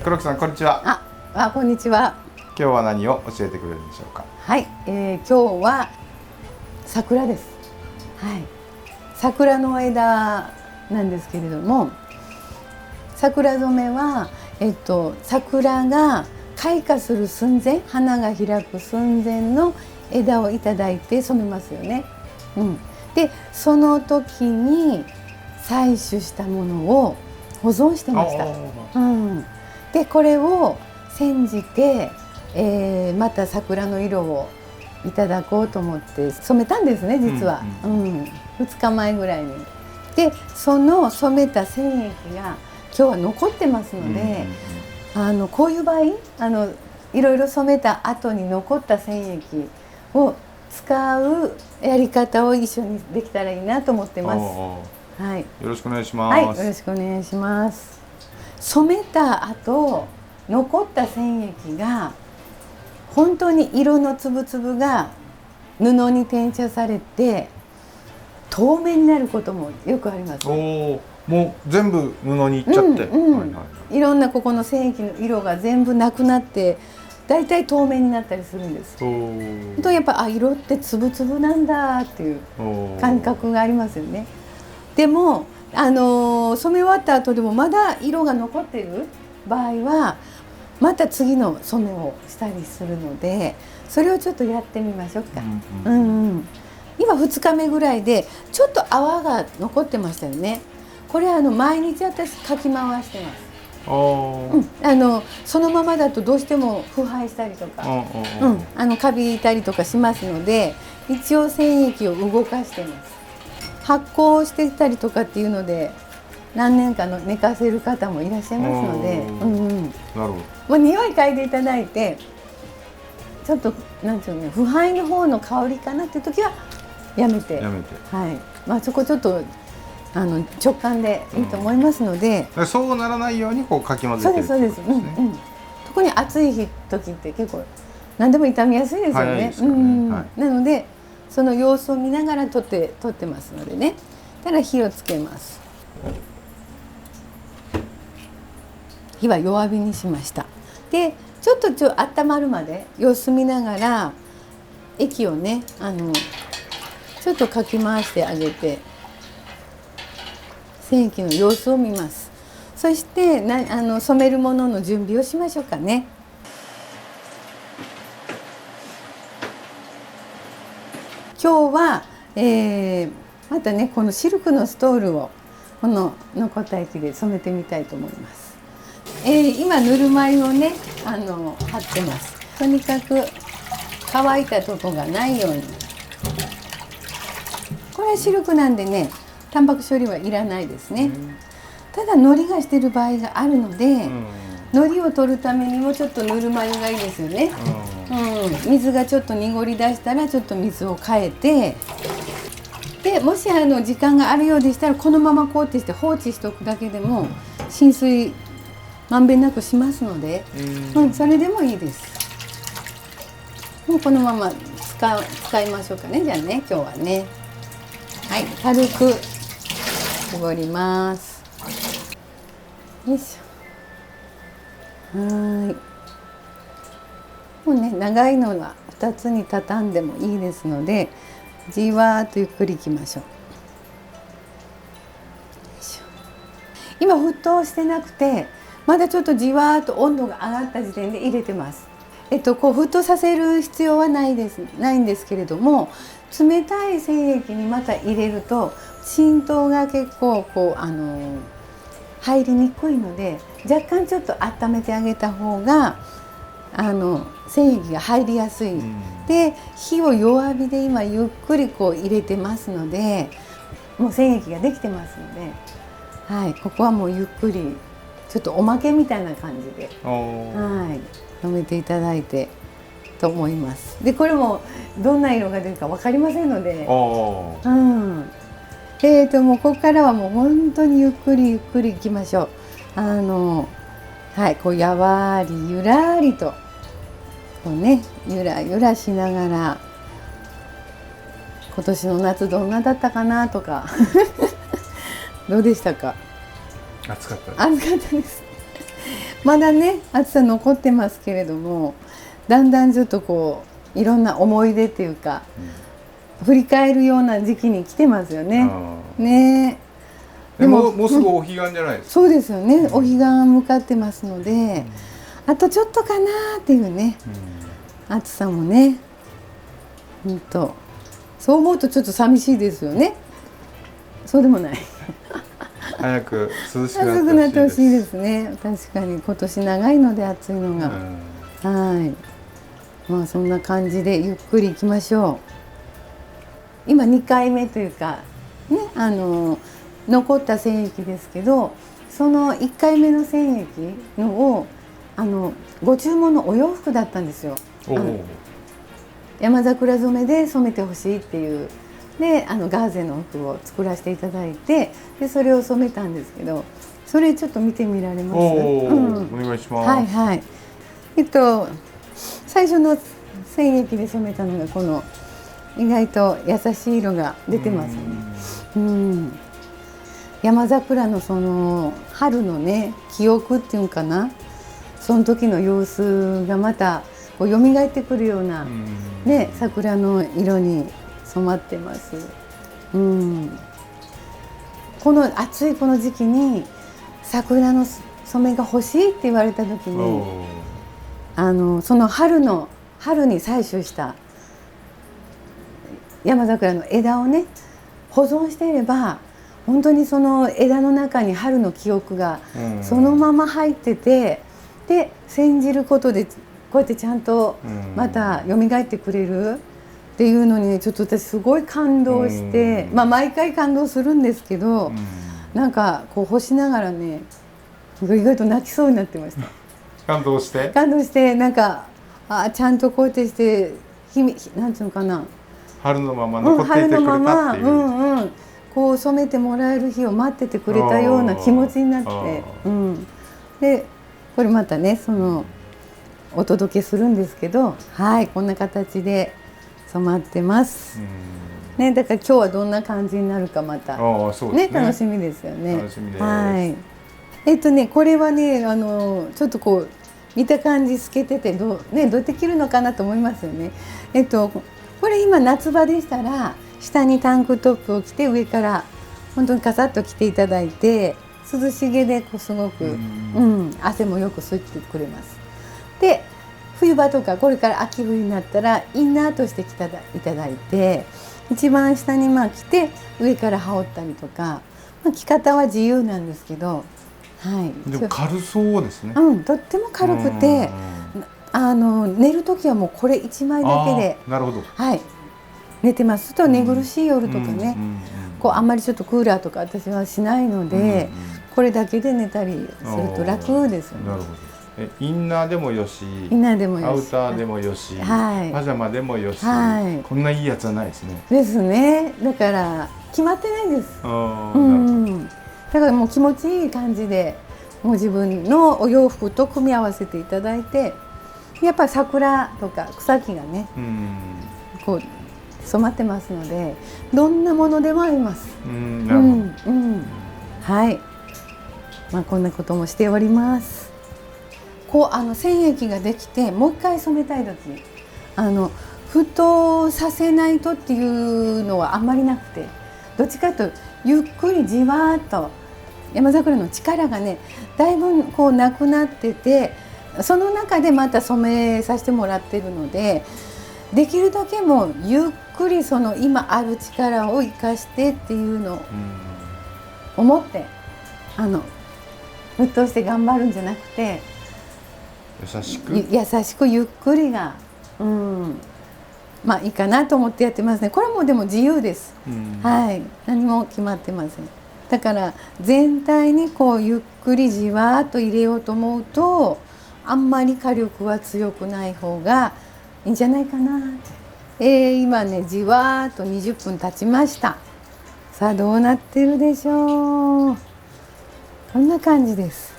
黒木さん、こんにちは。こんにちは。今日は何を教えてくれるんでしょうか。はい、今日は桜です。はい、桜の枝なんですけれども、桜染めは、桜が開花する寸前、花が開く寸前の枝をいただいて染めますよね。で、その時に採取したものを保存してました。で、これを煎じて、また桜の色をいただこうと思って染めたんですね、実は。2日前ぐらいに。で、その染めた染液が今日は残ってますので、こういう場合いろいろ染めた後に残った染液を使うやり方を一緒にできたらいいなと思ってます。はい、よろしくお願いします。はい、よろしくお願いします。染めた後残った染液が本当に色の粒々が布に転写されて透明になることもよくあります。もう全部布にいっちゃって、いろんなここの染液の色が全部なくなってだいたい透明になったりするんです。とやっぱ色って粒々なんだっていう感覚がありますよね。でも染め終わった後でもまだ色が残っている場合はまた次の染めをしたりするので、それをちょっとやってみましょうか。今2日目ぐらいでちょっと泡が残ってましたよね。これ毎日私かき回してます。そのままだとどうしても腐敗したりとかカビいたりとかしますので、一応染液を動かしてます。発酵してたりとかっていうので何年かの寝かせる方もいらっしゃいますので、なるほど。匂い嗅いでいただいてちょっとなんていうの、腐敗の方の香りかなっていう時はやめて、そこちょっと直感でいいと思いますので、そうならないようにこうかき混ぜてる。そうです。特に暑い時って結構何でも傷みやすいですよね。なのでその様子を見ながら取ってますのでね。ただ火をつけます。火は弱火にしました。で、ちょっと温まるまで様子見ながら液をねちょっとかき回してあげて染液の様子を見ます。そして染めるものの準備をしましょうかね。今日は、またねこのシルクのストールをこの残った液で染めてみたいと思います。今ぬるま湯をね貼ってます。とにかく乾いたとこがないように。これはシルクなんでねタンパク処理はいらないですね。ただのりがしてる場合があるので、のりを取るためにもちょっとぬるま湯がいいですよね。水がちょっと濁り出したらちょっと水を変えて、でもし時間があるようでしたらこのままこうってして放置しておくだけでも浸水まんべんなくしますので、それでもいいです。もうこのまま使いましょうかね。じゃあね、今日はね、はい、軽く絞ります。よいしょ。もうね、長いのは2つに畳んでもいいですので、じわーっとゆっくりいきましょう。今沸騰してなくて、まだちょっとじわーっと温度が上がった時点で入れてます。こう沸騰させる必要はないんですけれども、冷たい染液にまた入れると浸透が結構入りにくいので、若干ちょっと温めてあげた方が染液が入りやすい。で、火を弱火で今ゆっくりこう入れてますので、もう染液ができてますので、ここはもうゆっくりちょっとおまけみたいな感じで染めていただいてと思います。で、これもどんな色が出るか分かりませんので、もうここからはもう本当にゆっくりゆっくりいきましょう。こうやわりゆらりとこうね、ゆらゆらしながら、今年の夏どんなだったかなとかどうでしたか？暑かったです。暑かったです。まだね暑さ残ってますけれども、だんだんちょっとこういろんな思い出っていうか、振り返るような時期に来てますよね。ねでももうすぐお彼岸じゃないですか。そうですよね、お彼岸向かってますので、あとちょっとかなっていうね、暑さもね、そう思うとちょっと寂しいですよね。そうでもない。早く涼しく暑くなってほしいですね。確かに今年長いので暑いのが、はい、まあそんな感じでゆっくり行きましょう。今2回目というかね、残った染液ですけど、その1回目の染液のをご注文のお洋服だったんですよ。山桜染めで染めてほしいっていうで、ガーゼの服を作らせていただいて、でそれを染めたんですけど、それちょっと見てみられます？お願いします。はいはい。最初の染液で染めたのがこの意外と優しい色が出てますね。山桜のその春のね記憶っていうんかな、その時の様子がまたこう蘇ってくるようなね、桜の色に染まってます。この暑いこの時期に桜の染めが欲しいって言われた時に、その春に採取した山桜の枝をね保存していれば、本当にその枝の中に春の記憶がそのまま入ってて、で煎じることでこうやってちゃんとまた蘇ってくれるっていうのに、ちょっと私すごい感動して、毎回感動するんですけど、なんかこう干しながらね意外と泣きそうになってました。感動してなんかちゃんとこうやってしてなんていうのかな、春のまま残っていてくれたっていう、こう染めてもらえる日を待っててくれたような気持ちになって、でこれまたねお届けするんですけど、こんな形で染まってます。ね、だから今日はどんな感じになるかまたね楽しみですよね。楽しみです。これはねちょっとこう見た感じ透けててどうやって着るのかなと思いますよね。これ今夏場でしたら下にタンクトップを着て上から本当にカサッと着ていただいて、涼しげですごく、汗もよく吸ってくれます。で冬場とかこれから秋冬になったらインナーとして着ていただいて、一番下に着て上から羽織ったりとか、着方は自由なんですけど、でも軽そうですね。とっても軽くて、寝る時はもうこれ1枚だけで、寝てますと寝苦しい夜とかね、こうあんまりちょっとクーラーとか私はしないので、これだけで寝たりすると楽ですよね。なるほど。インナーでもよし、インナーでもよし、アウターでもよし、パジャマでもよし、こんないいやつはないですね。ですね。だから決まってないです。だからもう気持ちいい感じで、もう自分のお洋服と組み合わせていただいて、やっぱり桜とか草木がね、こう染まってますので、どんなものでも合います。はい。こんなこともしております。こう染液ができてもう一回染めたい時、沸騰させないとっていうのはあんまりなくて、どっちかというとゆっくりじわーっと山桜の力がねだいぶこうなくなってて、その中でまた染めさせてもらってるので、できるだけもうゆっくりその今ある力を生かしてっていうのを思って沸騰して頑張るんじゃなくて、優しくゆっくりが、いいかなと思ってやってますね。これもでも自由です。何も決まってません。だから全体にこうゆっくりじわーっと入れようと思うと、あんまり火力は強くない方がいいんじゃないかな。今ねじわーっと20分経ちました。さあどうなってるでしょう。こんな感じです。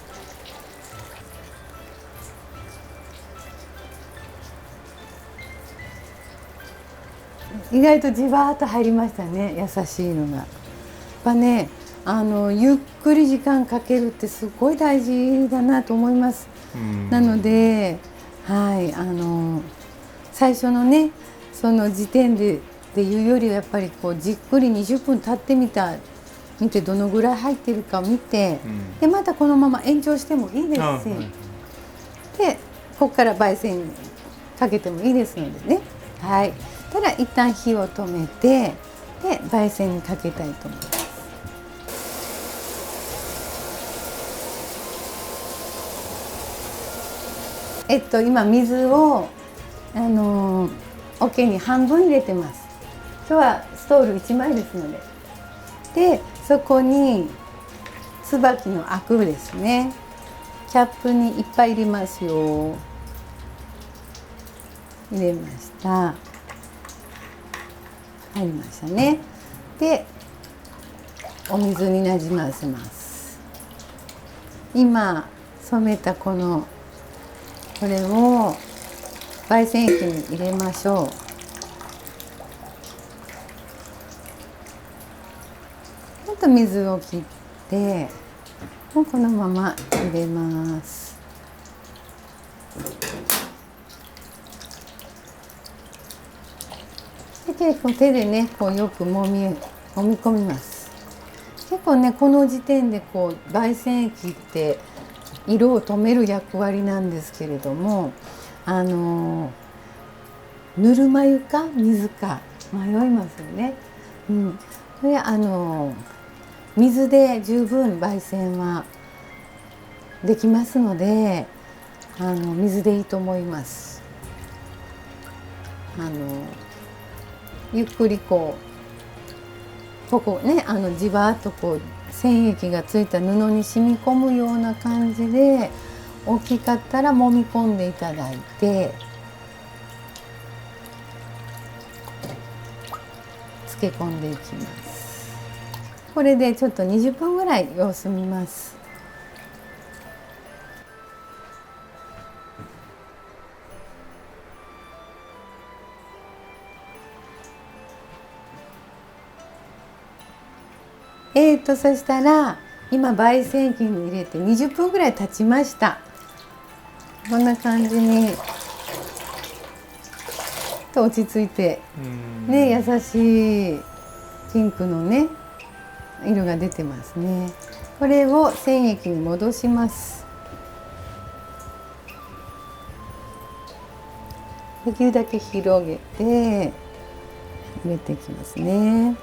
意外とじわーっと入りましたね、優しいのが。やっぱねゆっくり時間かけるってすごい大事だなと思います。なので、はい、最初のねその時点でっていうよりはやっぱりこうじっくり20分経って見てどのぐらい入ってるかを見て、でまたこのまま延長してもいいですし、でここから焙煎かけてもいいですのでね、はい、ただ一旦火を止めてで焙煎にかけたいと思います。今水を桶に半分入れてます。今日はストール1枚ですので、でそこに椿のアクですね、キャップにいっぱい入れますよ。入れました。入りましたね。でお水になじませます。今染めたこれを焙煎液に入れましょう。ちょっと水を切ってもうこのまま入れます。で結構手でねこうよく揉み込みます。結構ねこの時点でこう焙煎液って色を止める役割なんですけれども、ぬるま湯か水か迷いますよね。で水で十分焙煎はできますので水でいいと思います。ゆっくりここねじわっとこう染液がついた布に染み込むような感じで、大きかったら揉み込んでいただいて漬け込んでいきます。これでちょっと20分ぐらい様子見ます。そしたら今焙煎機に入れて20分ぐらい経ちました。こんな感じに落ち着いてね、優しいピンクのね色が出てますね。これを染液に戻します。できるだけ広げて入れていきますね。よ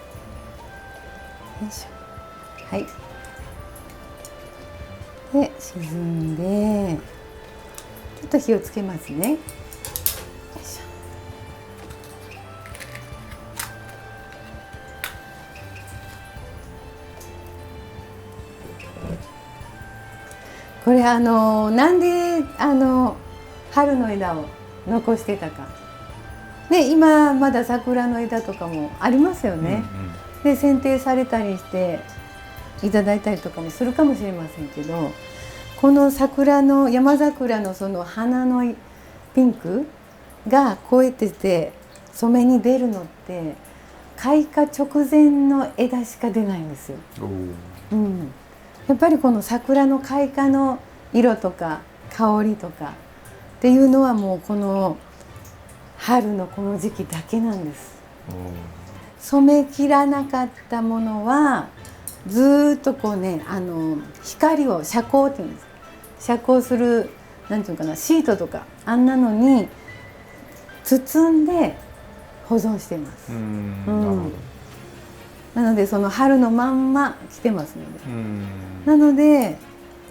いしょ。はい。で沈んでちょっと火をつけますね。よいしょ。これなんで春の枝を残してたか、ね、今まだ桜の枝とかもありますよね。で剪定されたりしていただいたりとかもするかもしれませんけど、この山桜のその花のピンクがこうやってて染めに出るのって開花直前の枝しか出ないんですよ。やっぱりこの桜の開花の色とか香りとかっていうのはもうこの春のこの時期だけなんです。染め切らなかったものはずっとこうね光を遮光っていうんです。遮光するなんていうかなシートとかあんなのに包んで保存してます。なのでその春のまんま来てますので、なので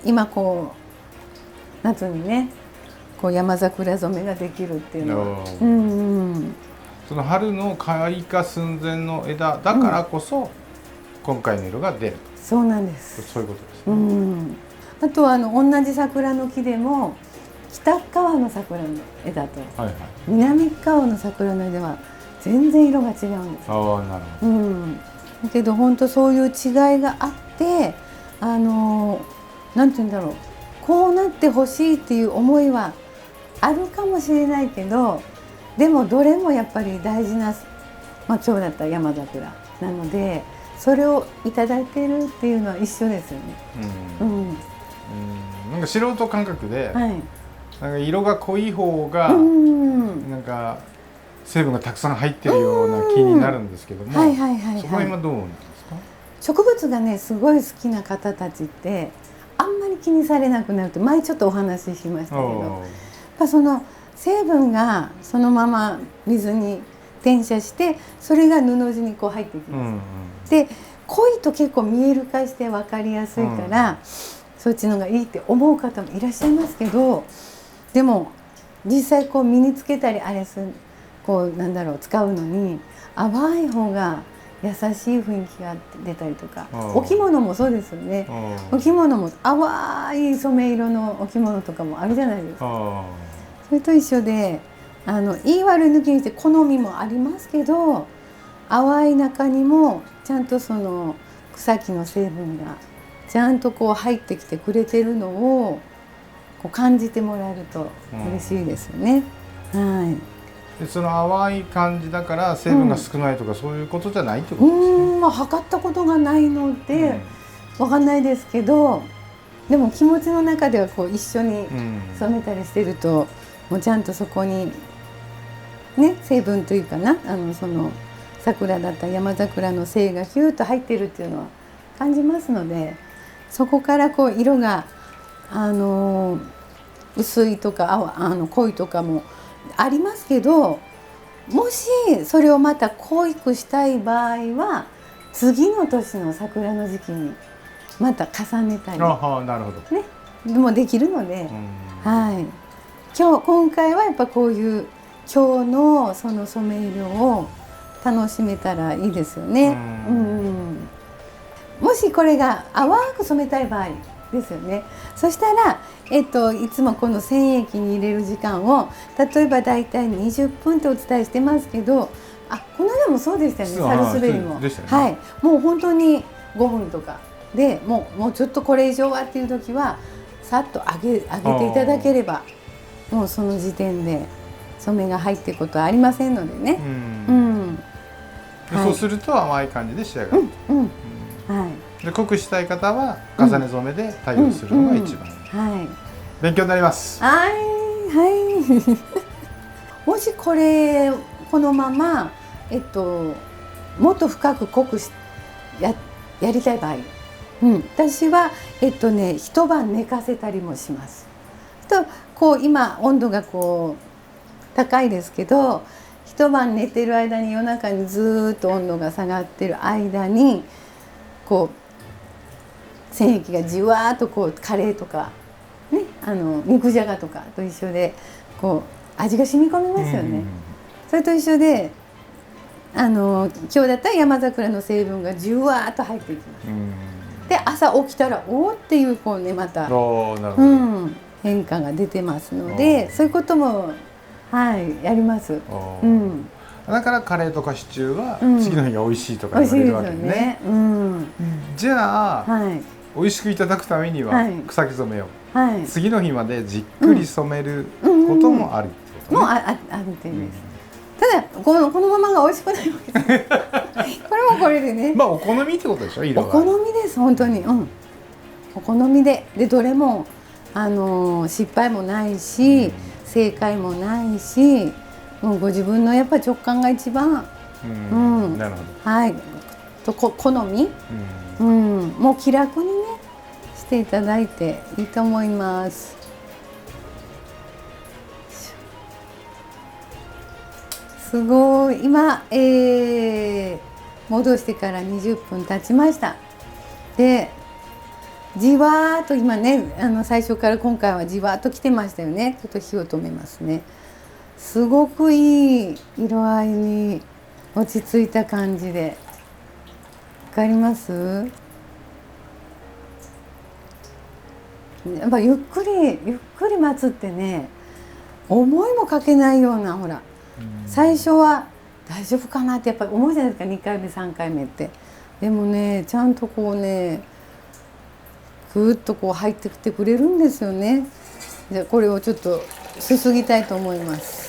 今こう夏にねこう山桜染めができるっていうのは、その春の開花寸前の枝だからこそ、今回の色が出る。そうなんです。そういうことですね。あとは同じ桜の木でも北側の桜の枝と南側の桜の枝は全然色が違うんです。なるほど。だけど本当そういう違いがあってなんて言うんだろう、こうなってほしいっていう思いはあるかもしれないけど、でもどれもやっぱり大事な、今日だったら山桜なのでそれをいただいてるっていうのは一緒ですよね。なんか素人感覚で、はい、なんか色が濃い方が、なんか成分がたくさん入ってるような気になるんですけども、そこは今どうなんですか？植物がねすごい好きな方たちってあんまり気にされなくなるって前ちょっとお話ししましたけど、やっぱその成分がそのまま水に転写してそれが布地にこう入っていきます。で濃いと結構見える化して分かりやすいから、そっちのがいいって思う方もいらっしゃいますけど、でも実際こう身につけたりあれするこうなんだろう使うのに淡い方が優しい雰囲気が出たりとか、お着物もそうですよね。お着物も淡い染め色のお着物とかもあるじゃないですか。それと一緒で言い悪い抜きにして好みもありますけど、淡い中にもちゃんとその草木の成分がちゃんとこう入ってきてくれてるのをこう感じてもらえると嬉しいですよね。でその淡い感じだから成分が少ないとか、そういうことじゃないってことですね。測ったことがないので、わかんないですけど、でも気持ちの中ではこう一緒に染めたりしてると、もうちゃんとそこにね成分というかなその桜だったら山桜の精がヒューッと入ってるっていうのは感じますので、そこからこう色が薄いとか濃いとかもありますけど、もしそれをまた濃くしたい場合は次の年の桜の時期にまた重ねたり、なるほどね、もできるので、今回はやっぱこういう今日のその染め色を楽しめたらいいですよね。もしこれが淡く染めたい場合ですよね。そしたら、いつもこの染液に入れる時間を例えばだいたい20分ってお伝えしてますけど、この間もそうでしたよね。サルスベリも、もう本当に5分とかでもうちょっとこれ以上はっていう時はさっと上げていただければ、もうその時点で染めが入っていくことはありませんのでね。そうすると甘い感じで仕上がる。で濃くしたい方は重ね染めで対応するのが一番勉強になります。もしこのままもっと深く濃くやりたい場合、私は一晩寝かせたりもします。とこう今温度がこう高いですけど、一晩寝てる間に夜中にずっと温度が下がってる間にこう染液がじわーっとこうカレーとか、ね、肉じゃがとかと一緒でこう味が染み込みますよね。それと一緒で今日だったら山桜の成分がじゅわーっと入っていきます。で朝起きたらおーっていうこうねまた変化が出てますので、そういうこともやります。だからカレーとかシチューは次の日が美味しいとか言われるわけね。じゃあ美味しくいただくためには草木染めを次の日までじっくり染めることもあるってことね。もうあるっていうです。ただこのままが美味しくないわけです。これもこれでね。まあお好みってことでしょ。色は。お好みです本当に。お好みでどれも失敗もないし正解もないし。ご自分のやっぱ直感が一番、なるほど。好み、もう気楽にねしていただいていいと思います。すごい今、戻してから20分経ちました。でじわーっと今ね最初から今回はじわーっときてましたよね。ちょっと火を止めますね。すごくいい色合いに落ち着いた感じで、わかります？やっぱゆっくり待つってね、思いもかけないようなほら、最初は大丈夫かなってやっぱり思うじゃないですか、2回目3回目って。でもねちゃんとこうねぐーっとこう入ってきてくれるんですよね。じゃあこれをちょっとすすぎたいと思います。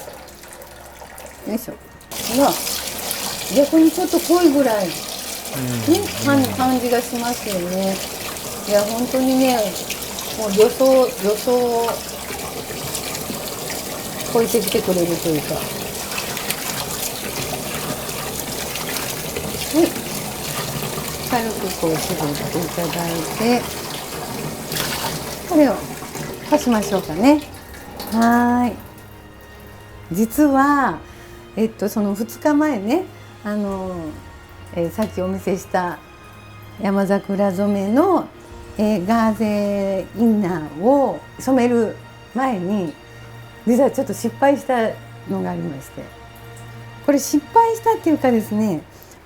よいしょ。ほら逆にちょっと濃いぐらい感じがしますよね。いや本当にね、もう予想を超えてきてくれるというか。はい、軽くこう絞っていただいて、これを足しましょうかね。はい。実はその2日前ね、さっきお見せした山桜染めの、ガーゼインナーを染める前に実はちょっと失敗したのがありまして、これ失敗したっていうかですね、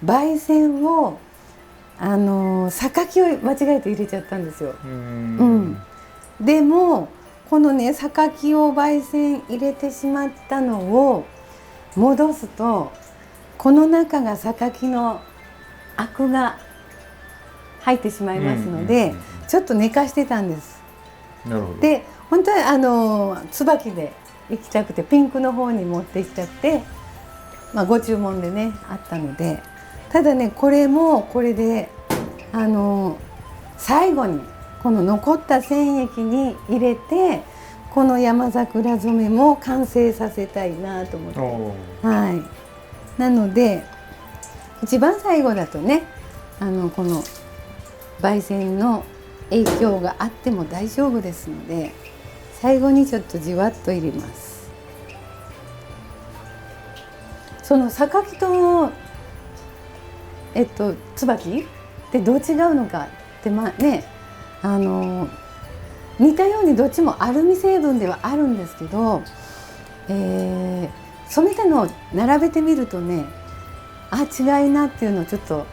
焙煎を榊を間違えて入れちゃったんですよ。でもこのね榊を焙煎入れてしまったのを戻すと、この中が榊のアクが入ってしまいますので、ちょっと寝かしてたんです。なるほど。で本当は椿で行きたくてピンクの方に持ってきちゃって、ご注文でねあったので、ただねこれもこれで最後にこの残った染液に入れて、この山桜染めも完成させたいなと思って、はい、なので一番最後だとねこの焙煎の影響があっても大丈夫ですので、最後にちょっとじわっと入れます。その榊と椿ってどう違うのかってね、似たようにどっちもアルミ成分ではあるんですけど、染めたのを並べてみるとね、違いなっていうのをちょっと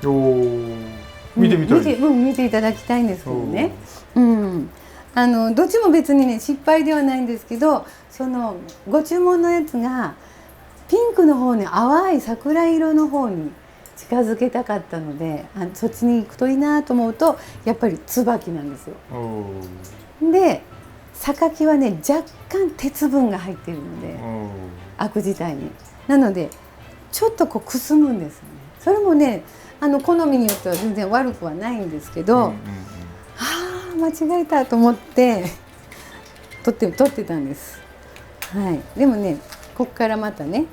見てみたい。見ていただきたいんですけどね、どっちも別にね失敗ではないんですけど、そのご注文のやつがピンクの方に淡い桜色の方に近づけたかったので、そっちに行くといいなと思うとやっぱり椿なんですよ。で榊はね若干鉄分が入っているので、アク自体になのでちょっとこうくすむんですよね。それもね好みによっては全然悪くはないんですけど、間違えたと思って取ってたんです。はい、でもねここからまたね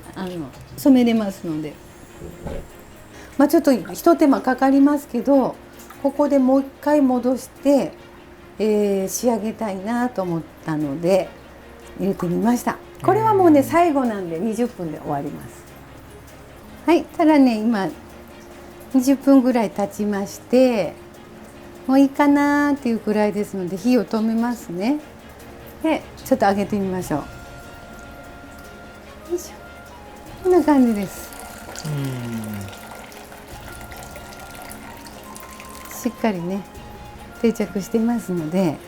染めれますので、ちょっと一手間かかりますけど、ここでもう一回戻して、仕上げたいなと思ったので入れてみました。これはもうね最後なんで20分で終わります。はい、ただね今20分ぐらい経ちまして、もういいかなっていうくらいですので火を止めますね。でちょっと揚げてみましょう。よいしょ、こんな感じです。しっかりね定着してますので、ね、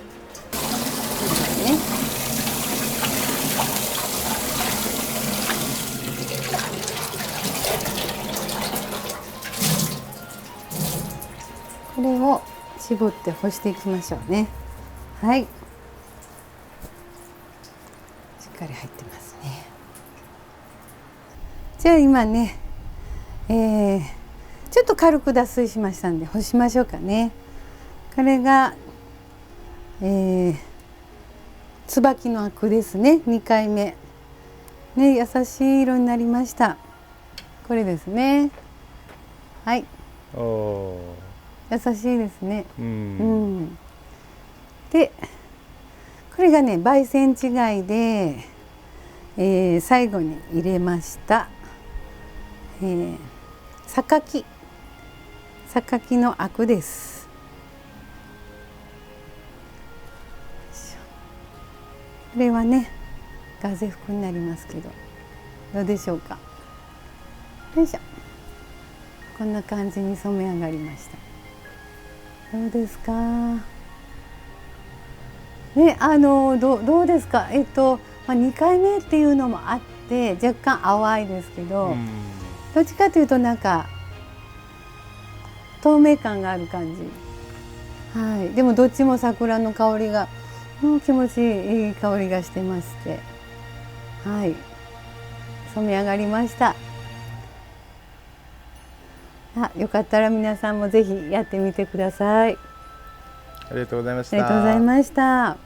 これを絞って干していきましょうね。はい、しっかり入ってますね。じゃあ今ね、ちょっと軽く脱水しましたんで干しましょうかね。これが、椿のアクですね。2回目ね、優しい色になりました。これですね。はい、優しいですね。でこれがね焙煎違いで、最後に入れました、榊のアクです。これはねガーゼ服になりますけど、どうでしょうか。よいしょ、こんな感じに染め上がりました。どうですかね。どうですか。2回目っていうのもあって若干淡いですけど、どっちかというとなんか透明感がある感じ。はい、でもどっちも桜の香りが気持ちいい香りがしてまして、はい、染め上がりました。よかったら皆さんもぜひやってみてください。ありがとうございました。ありがとうございました。